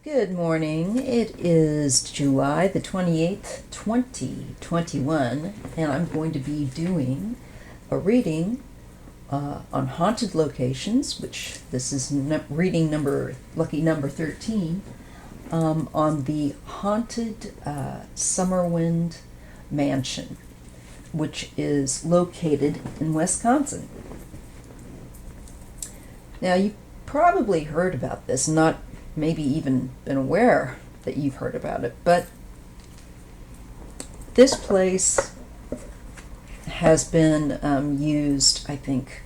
Good morning. It is July the 28th, 2021, and I'm going to be doing a reading on haunted locations, which this is lucky number 13, on the haunted SummerWind Mansion, which is located in Wisconsin. Now, you probably heard about this, not maybe even been aware that you've heard about it, but this place has been used, I think,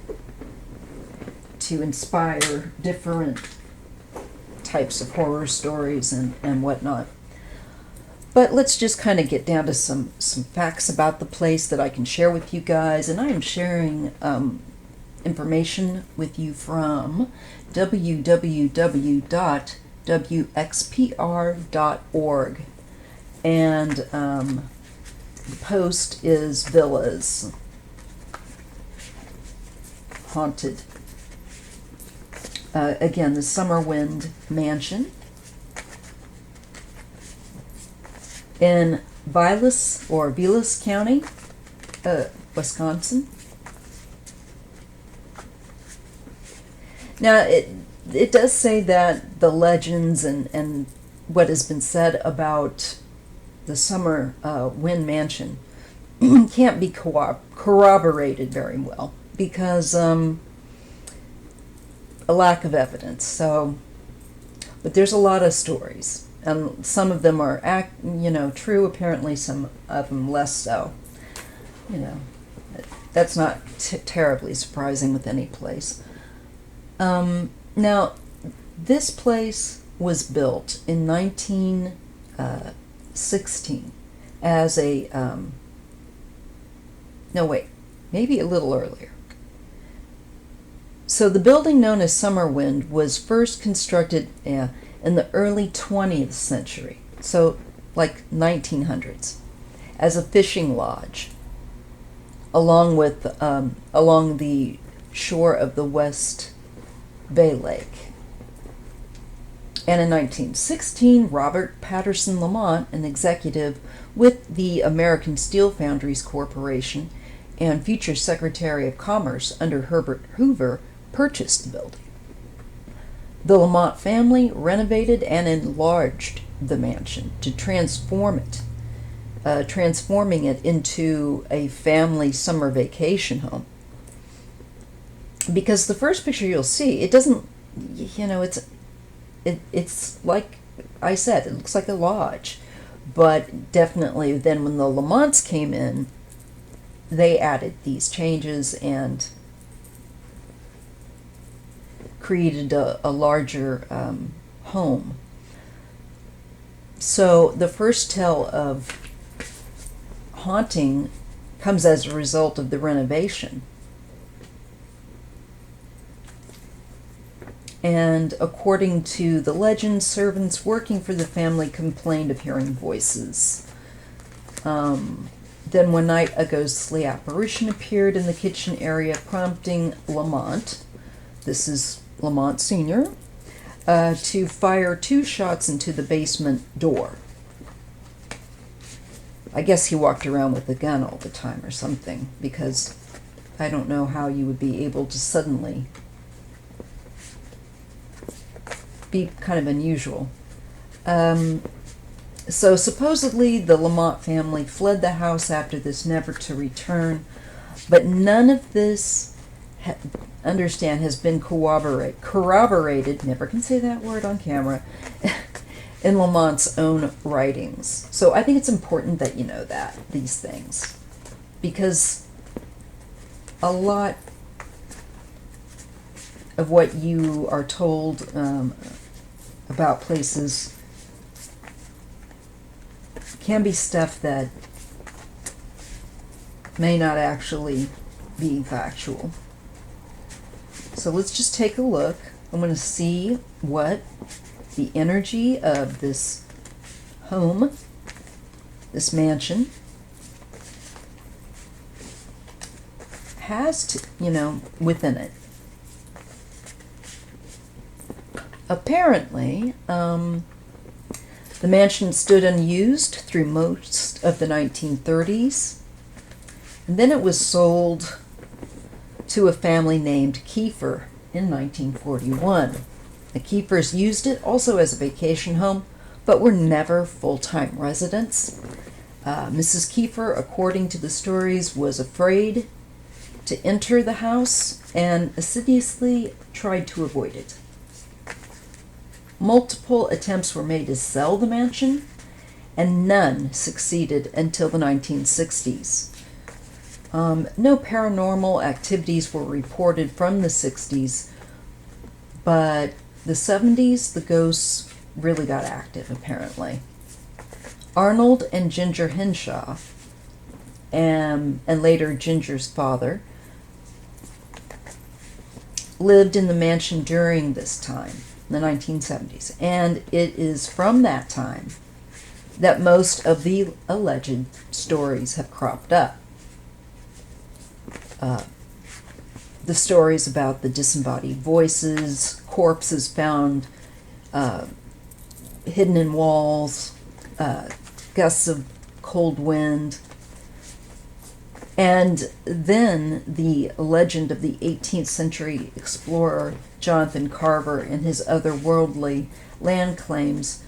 to inspire different types of horror stories and whatnot. But let's just kind of get down to some facts about the place that I can share with you guys, and I am sharing information with you from www.wxpr.org, and the post is Villas Haunted. Again, the SummerWind Mansion in Vilas County, Wisconsin. Now, it does say that the legends and what has been said about the SummerWind Mansion can't be corroborated very well because a lack of evidence. So, but there's a lot of stories, and some of them are true. Apparently, some of them less so. That's not terribly surprising with any place. Now, this place was built in 1916 as a, maybe a little earlier. So the building known as SummerWind was first constructed in the early 20th century, so like 1900s, as a fishing lodge along the shore of the West Bay Lake. And in 1916, Robert Patterson Lamont, an executive with the American Steel Foundries Corporation and future Secretary of Commerce under Herbert Hoover, purchased the building. The Lamont family renovated and enlarged the mansion to transforming it into a family summer vacation home. Because the first picture you'll see, it doesn't, it's like I said, it looks like a lodge. But definitely then when the Lamonts came in, they added these changes and created a larger home. So the first tale of haunting comes as a result of the renovation. And according to the legend, servants working for the family complained of hearing voices. Then one night, a ghostly apparition appeared in the kitchen area, prompting Lamont, this is Lamont Sr., to fire 2 shots into the basement door. I guess he walked around with a gun all the time or something, because I don't know how you would be able to suddenly be kind of unusual. So supposedly the Lamont family fled the house after this, never to return, but none of this, has been corroborated, never can say that word on camera, in Lamont's own writings. So I think it's important that you know these things, because a lot of what you are told about places can be stuff that may not actually be factual. So let's just take a look. I'm going to see what the energy of this home, this mansion, has to, within it. Apparently, The mansion stood unused through most of the 1930s, and then it was sold to a family named Kiefer in 1941. The Kiefers used it also as a vacation home, but were never full-time residents. Mrs. Kiefer, according to the stories, was afraid to enter the house and assiduously tried to avoid it. Multiple attempts were made to sell the mansion, and none succeeded until the 1960s. No paranormal activities were reported from the 60s, but the 70s, the ghosts really got active, apparently. Arnold and Ginger Henshaw, and later Ginger's father, lived in the mansion during this time, the 1970s, and it is from that time that most of the alleged stories have cropped up. The stories about the disembodied voices, corpses found hidden in walls, gusts of cold wind, and then the legend of the 18th century explorer Jonathan Carver and his otherworldly land claims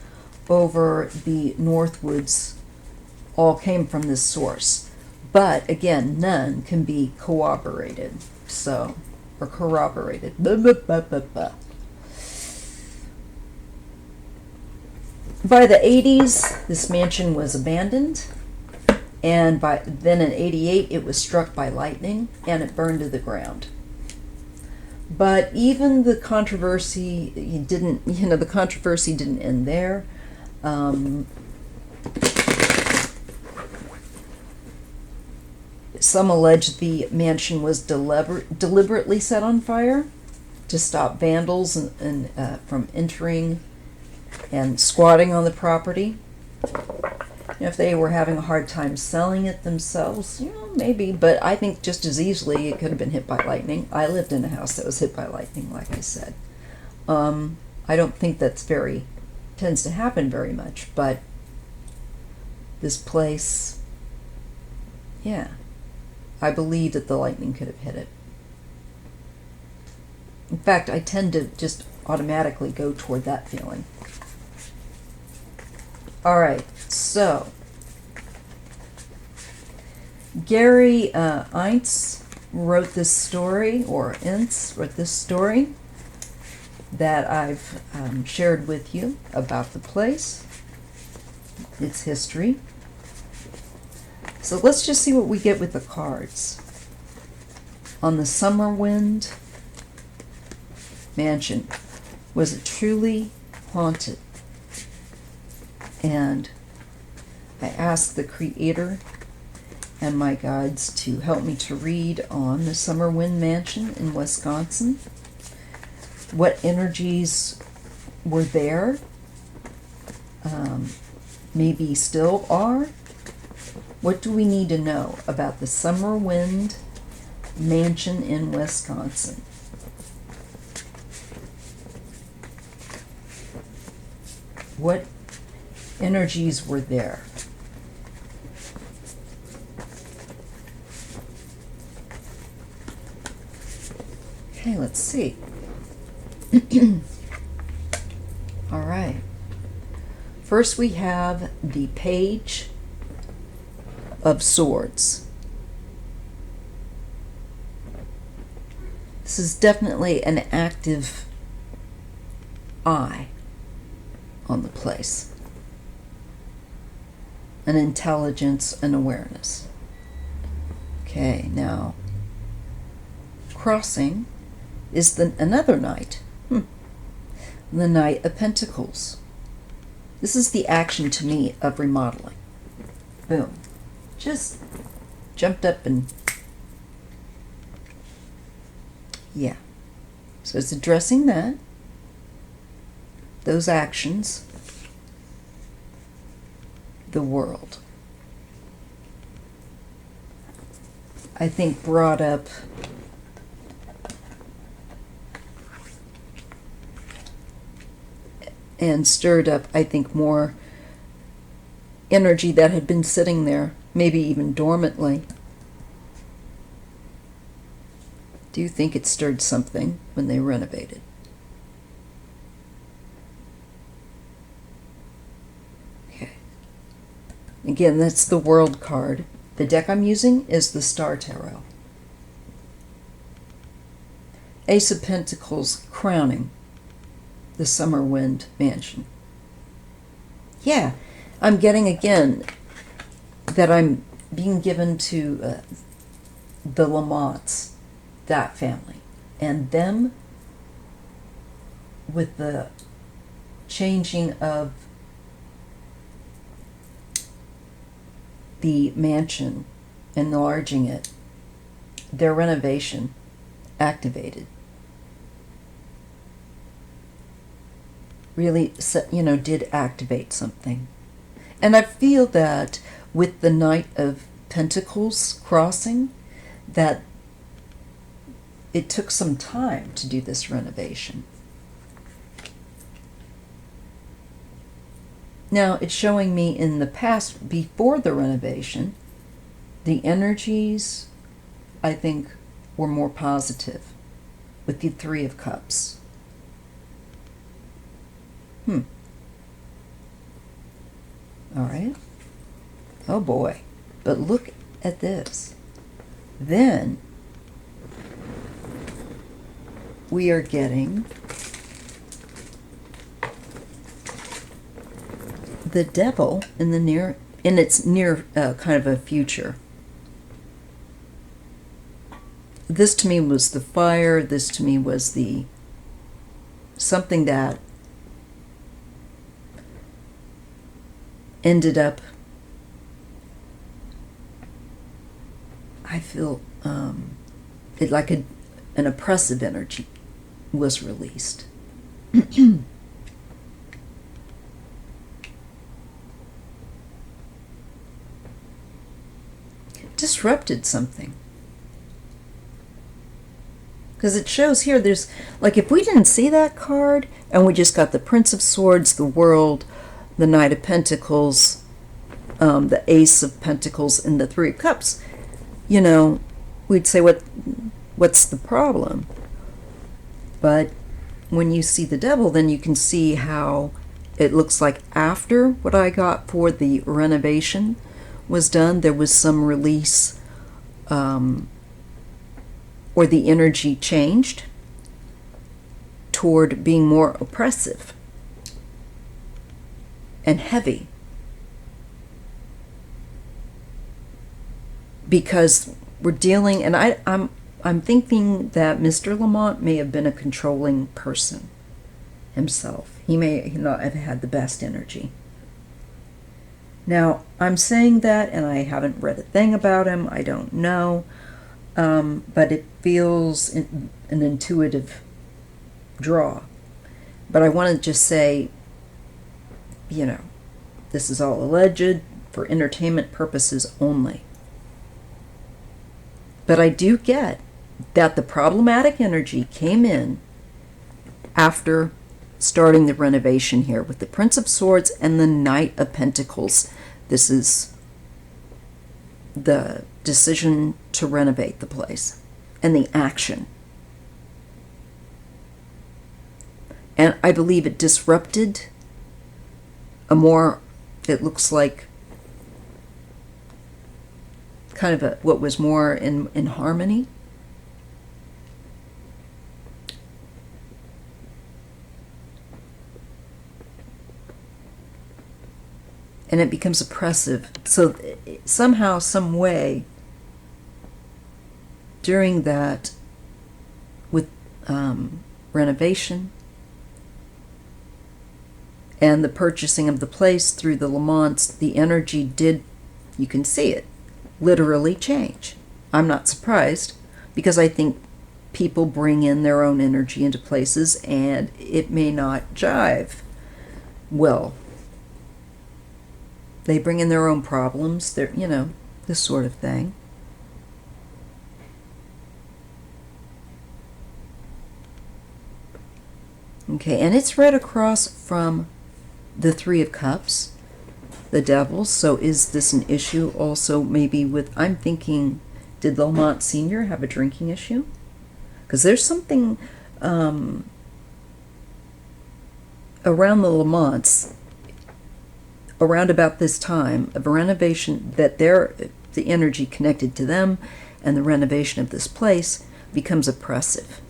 over the Northwoods all came from this source. But again, none can be corroborated. Or corroborated. Blah, blah, blah, blah, blah. By the 80s, this mansion was abandoned, and then in 88, it was struck by lightning and it burned to the ground. But even the controversy didn't end there. Some allege the mansion was deliberately set on fire to stop vandals and from entering and squatting on the property. If they were having a hard time selling it themselves, maybe, but I think just as easily it could have been hit by lightning. I lived in a house that was hit by lightning, like I said. I don't think tends to happen very much, but this place, yeah, I believe that the lightning could have hit it. In fact, I tend to just automatically go toward that feeling. All right, so Gary Ince wrote this story, that I've shared with you about the place, its history. So let's just see what we get with the cards. On the SummerWind Mansion, was it truly haunted? And I asked the creator and my guides to help me to read on the SummerWind Mansion in Wisconsin. What energies were there, maybe still are. What do we need to know about the SummerWind Mansion in Wisconsin? What energies were there? Okay, let's see. All right. First we have the Page of Swords. This is definitely an active eye on the place. An intelligence and awareness. Okay, now crossing is another knight. The Knight of Pentacles. This is the action to me of remodeling. Boom. Just jumped up and yeah. So it's addressing those actions, the world. I think brought up and stirred up, I think, more energy that had been sitting there, maybe even dormantly. Do you think it stirred something when they renovated? Okay. Again, that's the World card. The deck I'm using is the Star Tarot. Ace of Pentacles crowning the SummerWind Mansion. Yeah, I'm getting again that I'm being given to the LAMONTS, that family, and them with the changing of the mansion, enlarging it, their renovation activated. Really, did activate something. And I feel that with the Knight of Pentacles crossing, that it took some time to do this renovation. Now, it's showing me in the past, before the renovation, the energies, I think, were more positive with the Three of Cups. All right. Oh boy. But look at this. Then we are getting the Devil in its near kind of a future. This to me was the fire. This to me was the something that ended up, I feel it like an oppressive energy was released. Disrupted something. Because it shows here, there's, like, if we didn't see that card, and we just got the Prince of Swords, the World, the Knight of Pentacles, the Ace of Pentacles, and the Three of Cups, we'd say, what's the problem? But when you see the Devil, then you can see how it looks like after what I got for the renovation was done, there was some release, or the energy changed toward being more oppressive and heavy. Because we're dealing, and I'm thinking that Mr. Lamont may have been a controlling person himself. He may not have had the best energy. Now, I'm saying that, and I haven't read a thing about him. I don't know. But it feels an intuitive draw. But I want to just say, this is all alleged for entertainment purposes only. But I do get that the problematic energy came in after starting the renovation here with the Prince of Swords and the Knight of Pentacles. This is the decision to renovate the place and the action. And I believe it disrupted it looks like kind of what was more in harmony. And it becomes oppressive. So somehow, some way, during that, with renovation and the purchasing of the place through the Lamonts, the energy did, you can see it, literally change. I'm not surprised, because I think people bring in their own energy into places, and it may not jive well. They bring in their own problems, this sort of thing. Okay, and it's read across from the Three of Cups the devil. So is this an issue also maybe with, I'm thinking, did Lamont Sr. have a drinking issue? Because there's something around the Lamonts, around about this time of a renovation, that the energy connected to them and the renovation of this place becomes oppressive.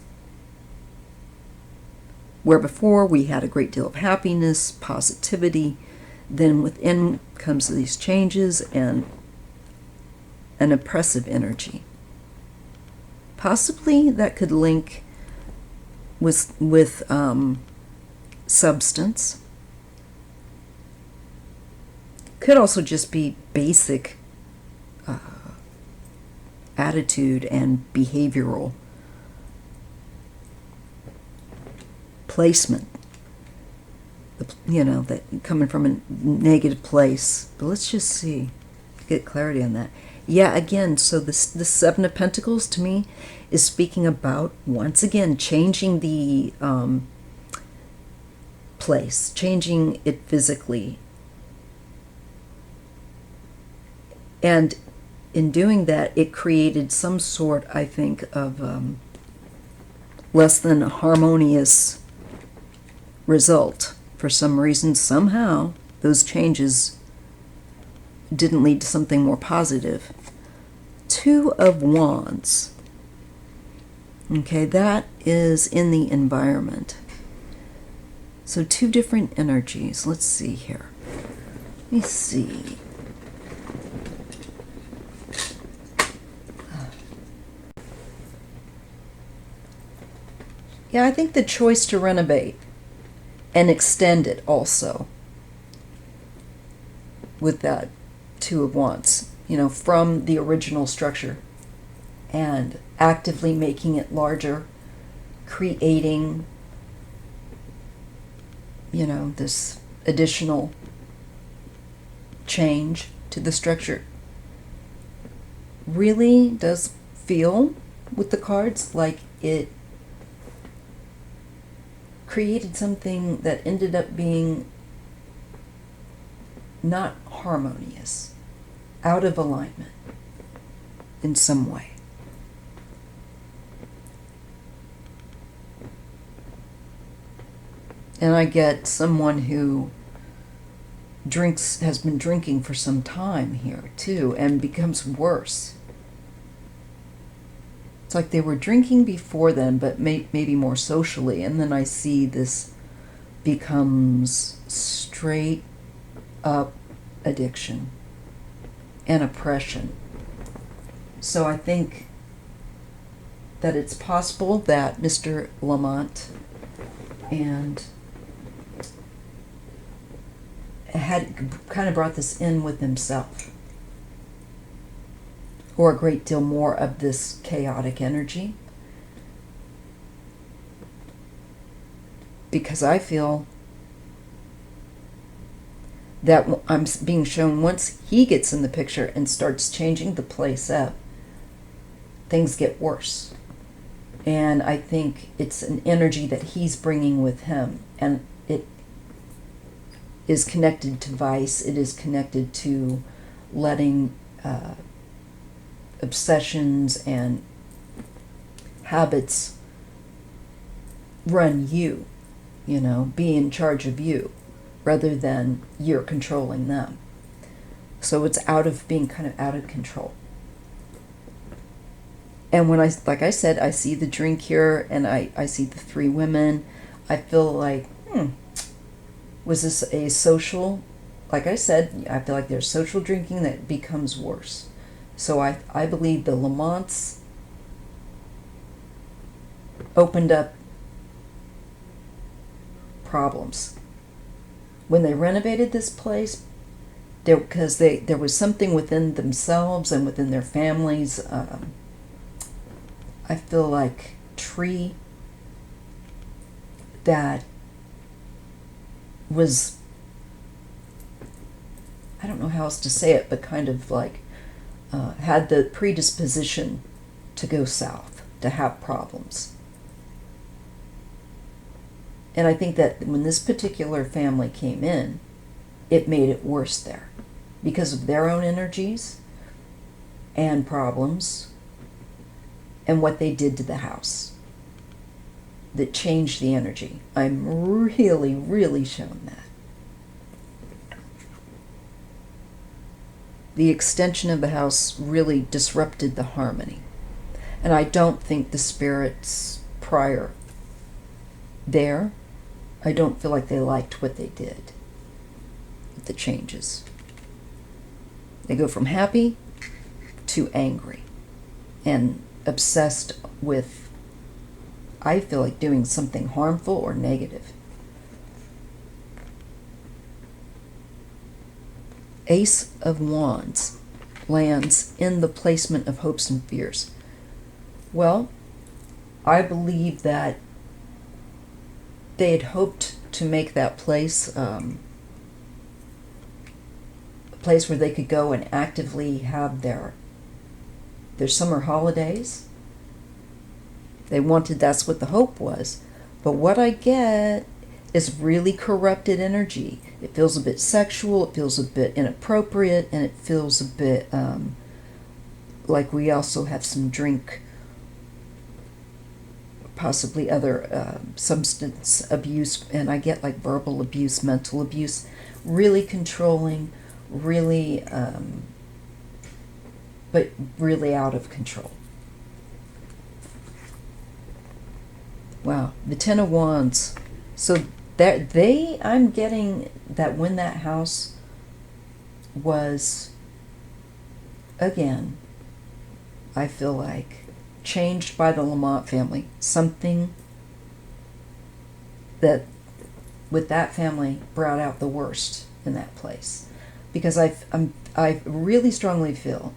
Where before we had a great deal of happiness, positivity, then within comes these changes and an oppressive energy. Possibly that could link with substance. Could also just be basic attitude and behavioral placement, that coming from a negative place. But let's just see, get clarity on that. Yeah, again, so the Seven of Pentacles to me is speaking about, once again, changing the place, changing it physically. And in doing that, it created some sort, I think, of less than a harmonious result. For some reason, somehow, those changes didn't lead to something more positive. Two of Wands. Okay, that is in the environment. So two different energies. Let's see here. Let me see. Yeah, I think the choice to renovate and extend it also with that Two of Wands, from the original structure and actively making it larger, creating, this additional change to the structure. Really does feel with the cards like it created something that ended up being not harmonious, out of alignment in some way. And I get someone who has been drinking for some time here too, and becomes worse. It's like they were drinking before then, but maybe more socially, and then I see this becomes straight up addiction and oppression. So I think that it's possible that Mr. Lamont had kind of brought this in with himself, or a great deal more of this chaotic energy, because I feel that I'm being shown, once he gets in the picture and starts changing the place up, things get worse. And I think it's an energy that he's bringing with him, and it is connected to vice. It is connected to letting obsessions and habits run you, be in charge of you, rather than you're controlling them. So it's being kind of out of control. And when like I said, I see the drink here, and I see the three women, I feel like, was this a social, like I said, I feel like there's social drinking that becomes worse. So I believe the Lamonts opened up problems. When they renovated this place, because there was something within themselves and within their families, I feel like tree that was, I don't know how else to say it, but kind of like had the predisposition to go south, to have problems. And I think that when this particular family came in, it made it worse there because of their own energies and problems and what they did to the house that changed the energy. I'm really, really shown that. The extension of the house really disrupted the harmony. And I don't think the spirits prior there, I don't feel like they liked what they did with the changes. They go from happy to angry and obsessed with, I feel like, doing something harmful or negative. Ace of Wands lands in the placement of hopes and fears. Well, I believe that they had hoped to make that place a place where they could go and actively have their summer holidays. They wanted, that's what the hope was. But what I get is really corrupted energy. It feels a bit sexual, it feels a bit inappropriate, and it feels a bit like we also have some drink, possibly other substance abuse, and I get like verbal abuse, mental abuse, really controlling, really, but really out of control. Wow, the Ten of Wands. So that I'm getting that when that house was, again, I feel like, changed by the Lamont family, something that with that family brought out the worst in that place. Because I really strongly feel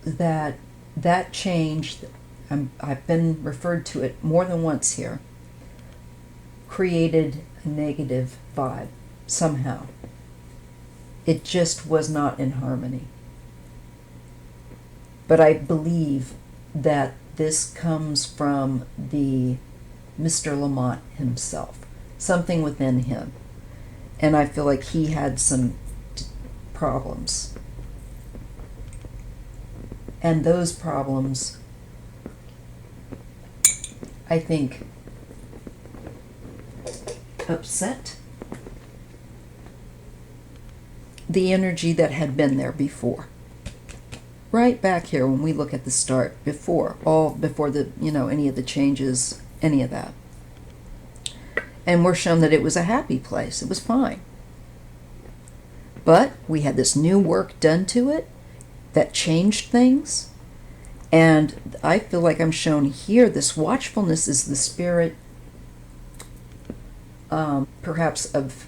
that change, I've been referred to it more than once here, created a negative vibe somehow. It just was not in harmony. But I believe that this comes from the Mr. Lamont himself, something within him. And I feel like he had some problems. And those problems, I think, upset the energy that had been there before. Right back here when we look at the start, before the, any of the changes, any of that. And we're shown that it was a happy place. It was fine. But we had this new work done to it that changed things. And I feel like I'm shown here, this watchfulness is the spirit, perhaps of,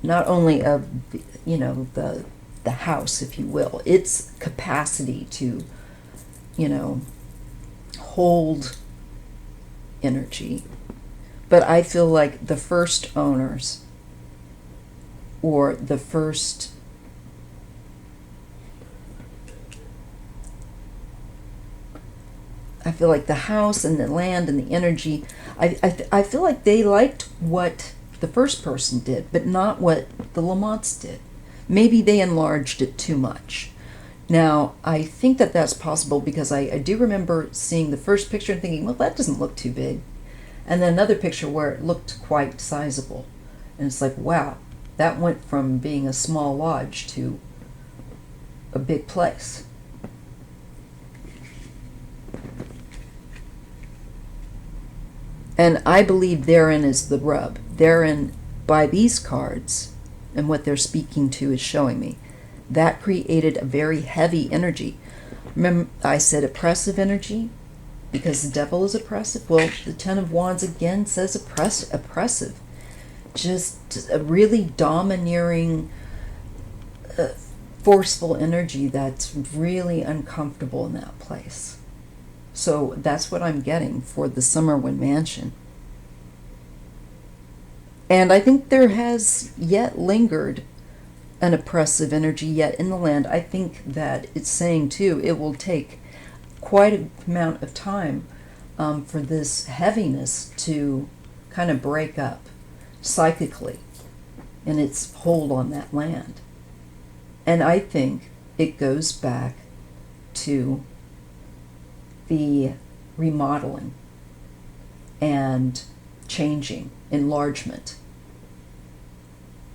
not only of, the house, if you will, its capacity to, hold energy. But I feel like the first owners, or the first, I feel like the house and the land and the energy, I feel like they liked what the first person did, but not what the Lamonts did. Maybe they enlarged it too much. Now, I think that that's possible because I do remember seeing the first picture and thinking, well, that doesn't look too big. And then another picture where it looked quite sizable. And it's like, wow, that went from being a small lodge to a big place. And I believe therein is the rub. Therein, by these cards, and what they're speaking to is showing me, that created a very heavy energy. Remember, I said oppressive energy because the devil is oppressive. Well, the Ten of Wands again says oppressive. Just a really domineering, forceful energy that's really uncomfortable in that place. So that's what I'm getting for the SummerWind Mansion. And I think there has yet lingered an oppressive energy yet in the land. I think that it's saying, too, it will take quite an amount of time for this heaviness to kind of break up psychically in its hold on that land. And I think it goes back to the remodeling and changing, enlargement.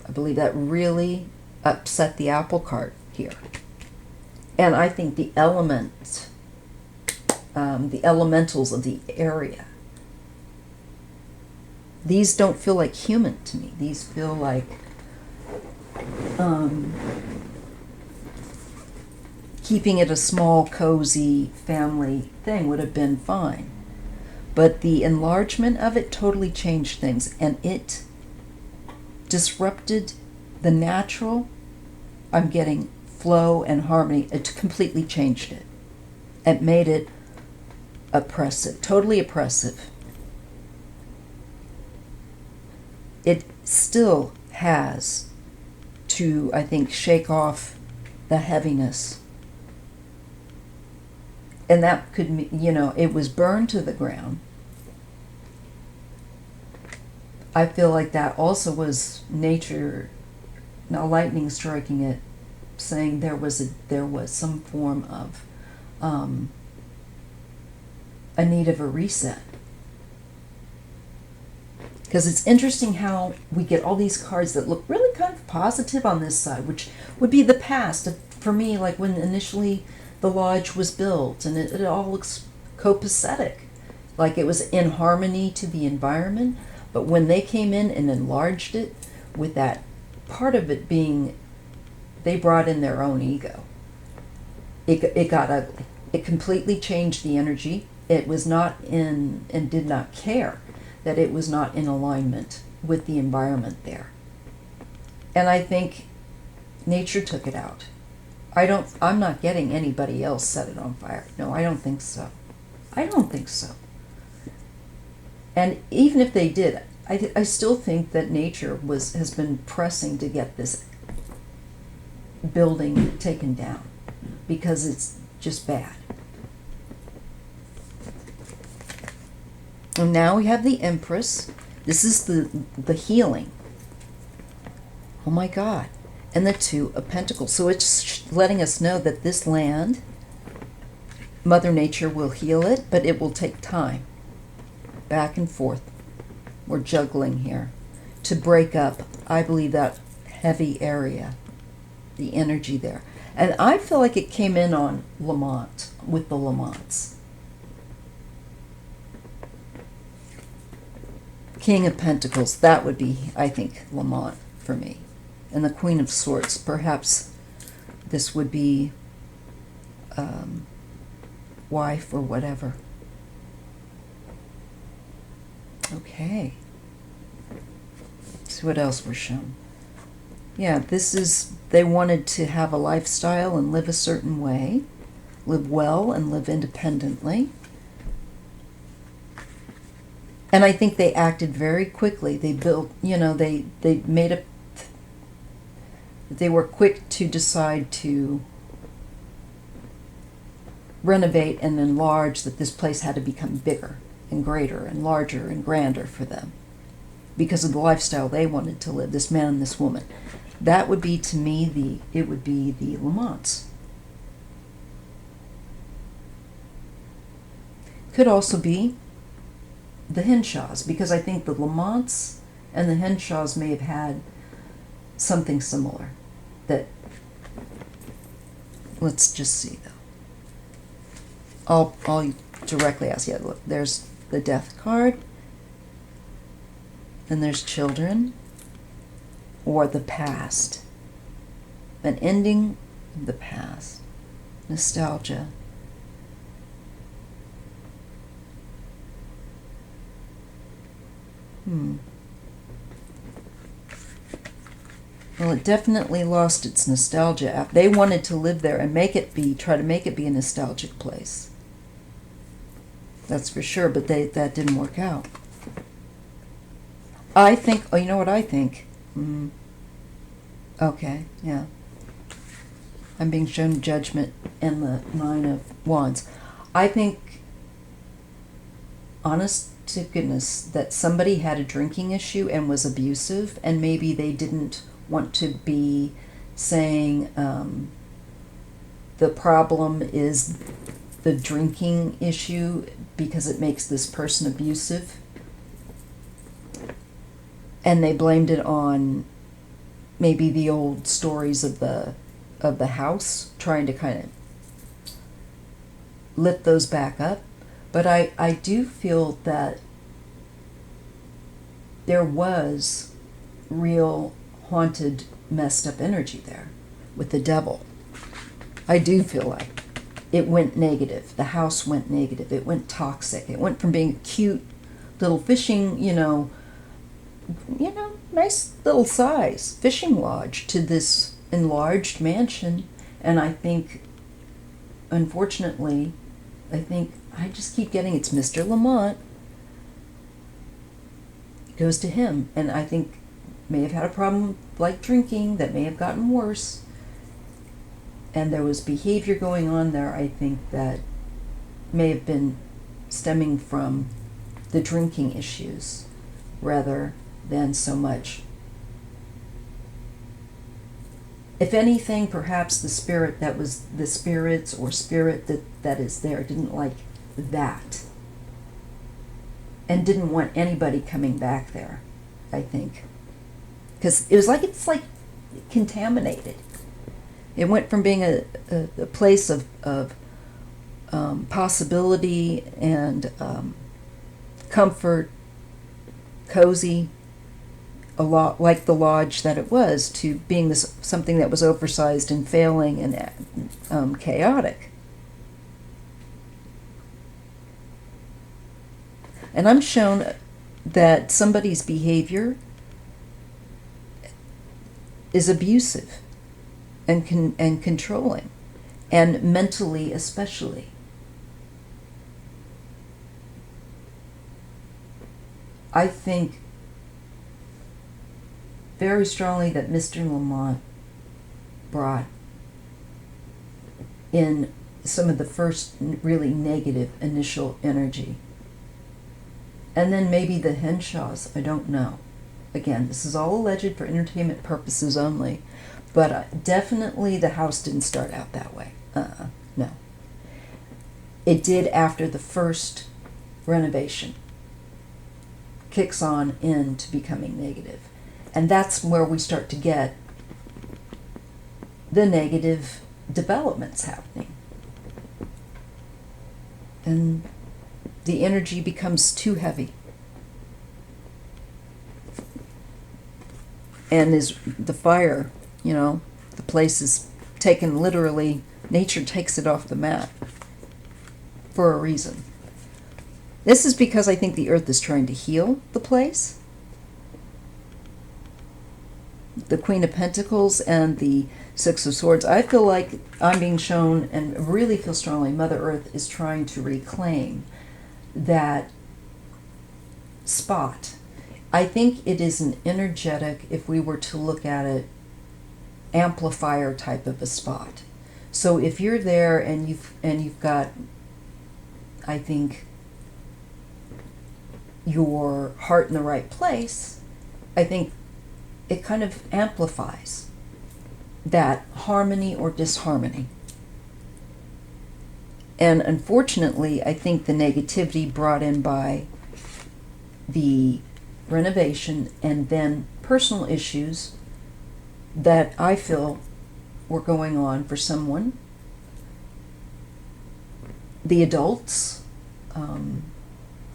I believe that really upset the apple cart here. And I think the elements, the elementals of the area, these don't feel like human to me. These feel like keeping it a small, cozy family thing would have been fine. But the enlargement of it totally changed things, and it disrupted the natural, I'm getting flow and harmony. It completely changed it. It made it oppressive, totally oppressive. It still has to, I think, shake off the heaviness. And that could mean, it was burned to the ground. I feel like that also was nature, lightning striking it, saying there was some form of a need of a reset. Because it's interesting how we get all these cards that look really kind of positive on this side, which would be the past. For me, like when initially the lodge was built, and it all looks copacetic, like it was in harmony to the environment. But when they came in and enlarged it, with that part of it being, they brought in their own ego. It got ugly. It completely changed the energy. It was not in, and did not care that it was not in alignment with the environment there. And I think nature took it out. I'm not getting anybody else set it on fire. No, I don't think so. I don't think so. And even if they did, I still think that nature has been pressing to get this building taken down, because it's just bad. And now we have the Empress. This is the healing. Oh my God. And the Two of Pentacles. So it's letting us know that this land, Mother Nature will heal it, but it will take time. Back and forth. We're juggling here to break up, I believe, that heavy area, the energy there. And I feel like it came in on Lamont, with the Lamonts. King of Pentacles, that would be, I think, Lamont for me. And the Queen of Swords, perhaps this would be wife or whatever. Okay. See what else we're shown. Yeah, they wanted to have a lifestyle and live a certain way, live well and live independently. And I think they acted very quickly. They built, they made they were quick to decide to renovate and enlarge, that this place had to become bigger and greater and larger and grander for them because of the lifestyle they wanted to live, this man and this woman. That would be, to me, it would be the Lamonts. Could also be the Henshaws, because I think the Lamonts and the Henshaws may have had something similar. That, let's just see though. I'll directly ask. Yeah, look, there's the Death card. Then there's children, or the past. An ending of the past. Nostalgia. Well, it definitely lost its nostalgia. They wanted to live there and try to make it be a nostalgic place. That's for sure, but that didn't work out. I think, you know what I think? Okay, yeah. I'm being shown Judgment and the Nine of Wands. I think honest to goodness, that somebody had a drinking issue and was abusive, and maybe they didn't want to be saying the problem is the drinking issue because it makes this person abusive. And they blamed it on maybe the old stories of the house, trying to kind of lift those back up. But I do feel that there was real haunted, messed up energy there with the devil. I do feel like it went negative. The house went negative. It went toxic. It went from being a cute little fishing, nice little size fishing lodge to this enlarged mansion. And I think, unfortunately, I just keep getting it's Mr. Lamont. It goes to him. And I think may have had a problem like drinking that may have gotten worse. And there was behavior going on there, I think, that may have been stemming from the drinking issues rather than so much. If anything, perhaps the spirit that was the spirits or spirit that is there didn't like that and didn't want anybody coming back there, I think. Because it's like contaminated. It went from being a place of possibility and comfort, cozy, a lot like the lodge that it was, to being something that was oversized and failing and chaotic. And I'm shown that somebody's behavior is abusive and controlling, and mentally especially. I think very strongly that Mr. Lamont brought in some of the first really negative initial energy. And then maybe the Henshaws, I don't know. Again, this is all alleged for entertainment purposes only. But definitely the house didn't start out that way. No. It did after the first renovation. Kicks on into becoming negative. And that's where we start to get the negative developments happening. And the energy becomes too heavy. And is the fire, the place is taken literally, nature takes it off the mat for a reason. This is because I think the earth is trying to heal the place. The Queen of Pentacles and the Six of Swords, I feel like I'm being shown, and really feel strongly, Mother Earth is trying to reclaim that spot. I think it is an energetic, if we were to look at it, amplifier type of a spot. So if you're there and you've got, I think, your heart in the right place, I think it kind of amplifies that harmony or disharmony. And unfortunately, I think the negativity brought in by the renovation and then personal issues that I feel were going on for someone. The adults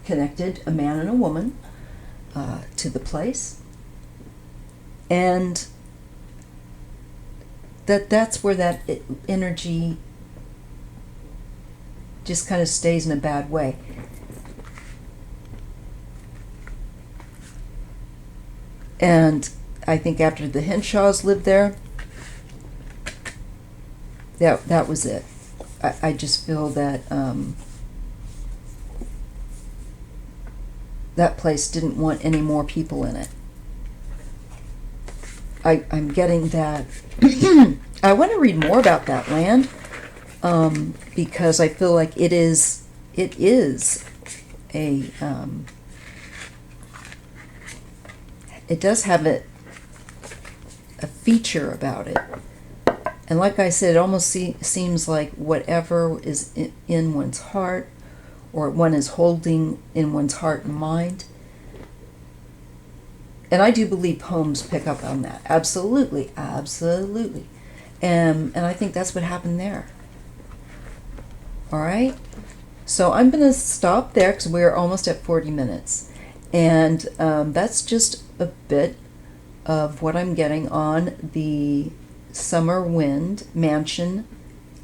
connected, a man and a woman, to the place. And that's where that energy just kind of stays in a bad way. And I think after the Henshaws lived there, that was it. I just feel that that place didn't want any more people in it. I'm getting that. I want to read more about that land because I feel like it is it does have a feature about it. And like I said, it almost seems like whatever is in one's heart, or one is holding in one's heart and mind. And I do believe poems pick up on that. Absolutely, absolutely. And I think that's what happened there. All right? So I'm going to stop there because we're almost at 40 minutes. And that's just a bit of what I'm getting on the SummerWind Mansion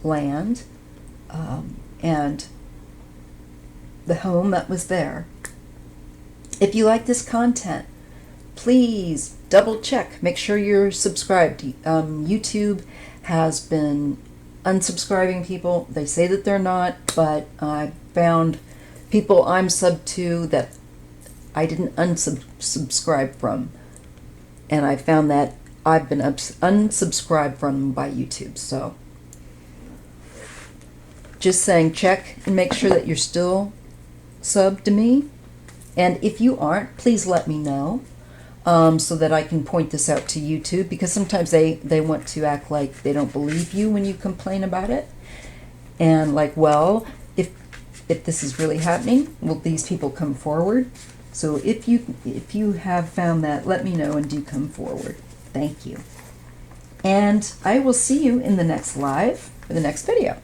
land and the home that was there. If you like this content, please double check. Make sure you're subscribed. YouTube has been unsubscribing people. They say that they're not, but I found people I'm sub to that I didn't unsubscribe from. And I found that I've been unsubscribed from by YouTube. So just saying, check and make sure that you're still sub to me. And if you aren't, please let me know so that I can point this out to YouTube, because sometimes they want to act like they don't believe you when you complain about it. And like, well, if this is really happening, will these people come forward? So if you have found that, let me know and do come forward. Thank you. And I will see you in the next live or the next video.